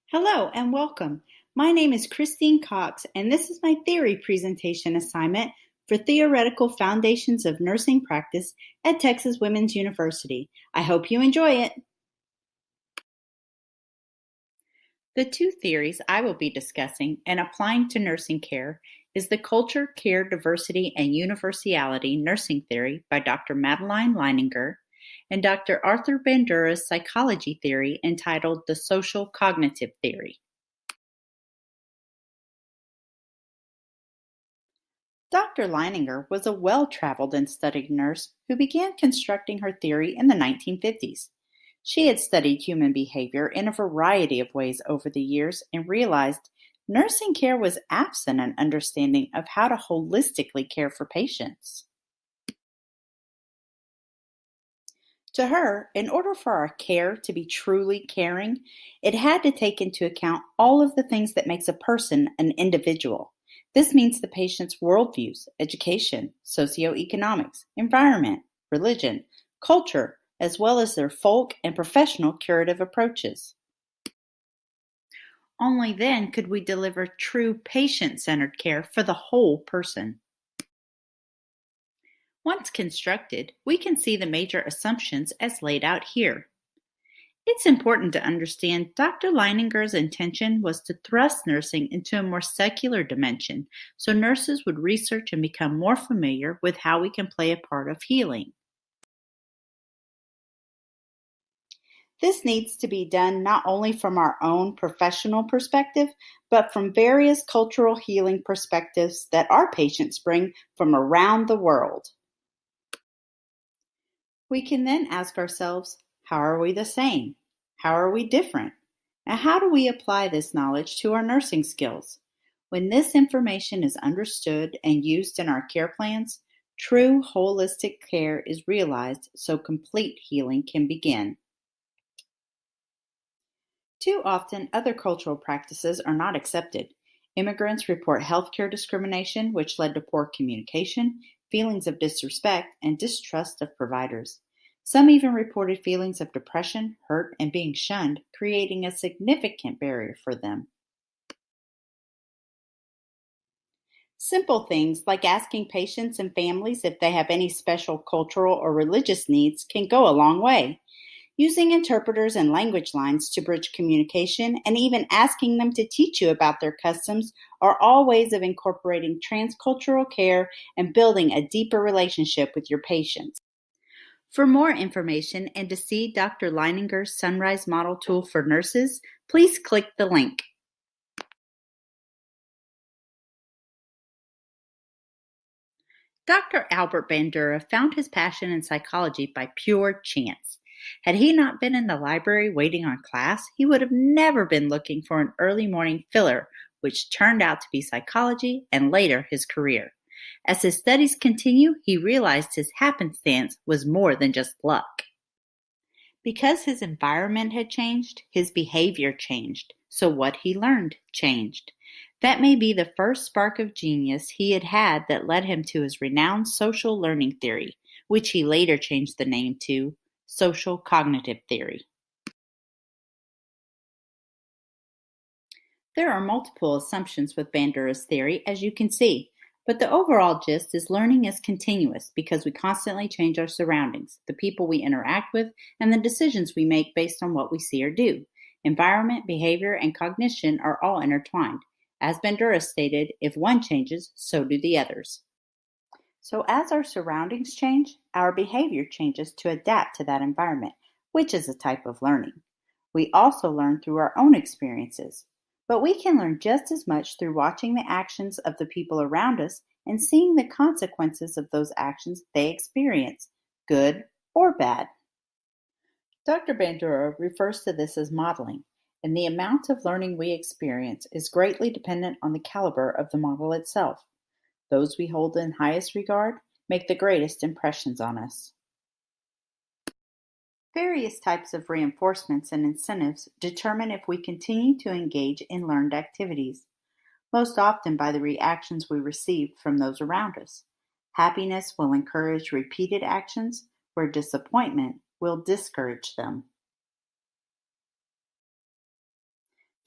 Hello and welcome. My name is Christine Cox, and this is my theory presentation assignment for Theoretical Foundations of Nursing Practice at Texas Women's University. I hope you enjoy it. The two theories I will be discussing and applying to nursing care is the Culture, Care, Diversity, and Universality Nursing Theory by Dr. Madeline Leininger and Dr. Arthur Bandura's psychology theory entitled the Social Cognitive Theory. Dr. Leininger was a well-traveled and studied nurse who began constructing her theory in the 1950s. She had studied human behavior in a variety of ways over the years and realized nursing care was absent an understanding of how to holistically care for patients. To her, in order for our care to be truly caring, it had to take into account all of the things that makes a person an individual. This means the patient's worldviews, education, socioeconomics, environment, religion, culture, as well as their folk and professional curative approaches. Only then could we deliver true patient-centered care for the whole person. Once constructed, we can see the major assumptions as laid out here. It's important to understand Dr. Leininger's intention was to thrust nursing into a more secular dimension so nurses would research and become more familiar with how we can play a part of healing. This needs to be done not only from our own professional perspective, but from various cultural healing perspectives that our patients bring from around the world. We can then ask ourselves, how are we the same? How are we different? And how do we apply this knowledge to our nursing skills? When this information is understood and used in our care plans, true holistic care is realized so complete healing can begin. Too often, other cultural practices are not accepted. Immigrants report healthcare discrimination, which led to poor communication, feelings of disrespect, and distrust of providers. Some even reported feelings of depression, hurt, and being shunned, creating a significant barrier for them. Simple things like asking patients and families if they have any special cultural or religious needs can go a long way. Using interpreters and language lines to bridge communication and even asking them to teach you about their customs are all ways of incorporating transcultural care and building a deeper relationship with your patients. For more information and to see Dr. Leininger's Sunrise Model Tool for Nurses, please click the link. Dr. Albert Bandura found his passion in psychology by pure chance. Had he not been in the library waiting on class, he would have never been looking for an early morning filler, which turned out to be psychology and later his career. As his studies continue, he realized his happenstance was more than just luck. Because his environment had changed, his behavior changed, so what he learned changed. That may be the first spark of genius he had had that led him to his renowned social learning theory, which he later changed the name to Social Cognitive Theory. There are multiple assumptions with Bandura's theory, as you can see, but the overall gist is learning is continuous because we constantly change our surroundings, the people we interact with, and the decisions we make based on what we see or do. Environment, behavior, and cognition are all intertwined. As Bandura stated, if one changes, so do the others. So as our surroundings change, our behavior changes to adapt to that environment, which is a type of learning. We also learn through our own experiences, but we can learn just as much through watching the actions of the people around us and seeing the consequences of those actions they experience, good or bad. Dr. Bandura refers to this as modeling, and the amount of learning we experience is greatly dependent on the caliber of the model itself. Those we hold in highest regard make the greatest impressions on us. Various types of reinforcements and incentives determine if we continue to engage in learned activities, most often by the reactions we receive from those around us. Happiness will encourage repeated actions, where disappointment will discourage them.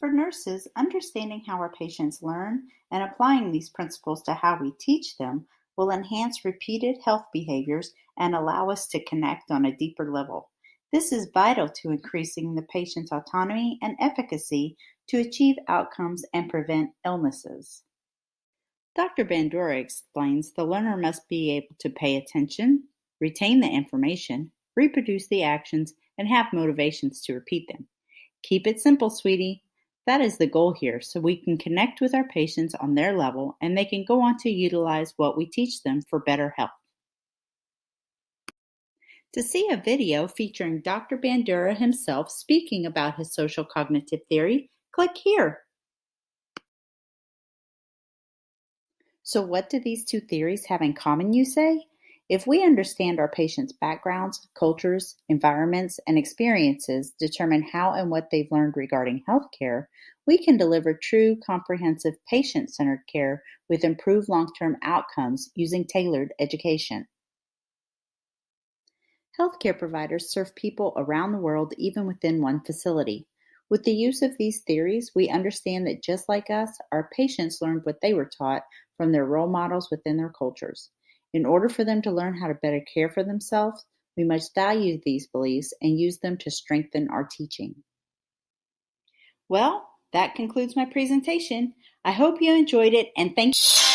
For nurses, understanding how our patients learn and applying these principles to how we teach them will enhance repeated health behaviors and allow us to connect on a deeper level. This is vital to increasing the patient's autonomy and efficacy to achieve outcomes and prevent illnesses. Dr. Bandura explains the learner must be able to pay attention, retain the information, reproduce the actions, and have motivations to repeat them. Keep it simple, sweetie. That is the goal here, so we can connect with our patients on their level and they can go on to utilize what we teach them for better health. To see a video featuring Dr. Bandura himself speaking about his social cognitive theory, click here. So what do these two theories have in common, you say? If we understand our patients' backgrounds, cultures, environments, and experiences determine how and what they've learned regarding healthcare, we can deliver true, comprehensive, patient-centered care with improved long-term outcomes using tailored education. Healthcare providers serve people around the world even within one facility. With the use of these theories, we understand that just like us, our patients learned what they were taught from their role models within their cultures. In order for them to learn how to better care for themselves, we must value these beliefs and use them to strengthen our teaching. Well, that concludes my presentation. I hope you enjoyed it and thank you.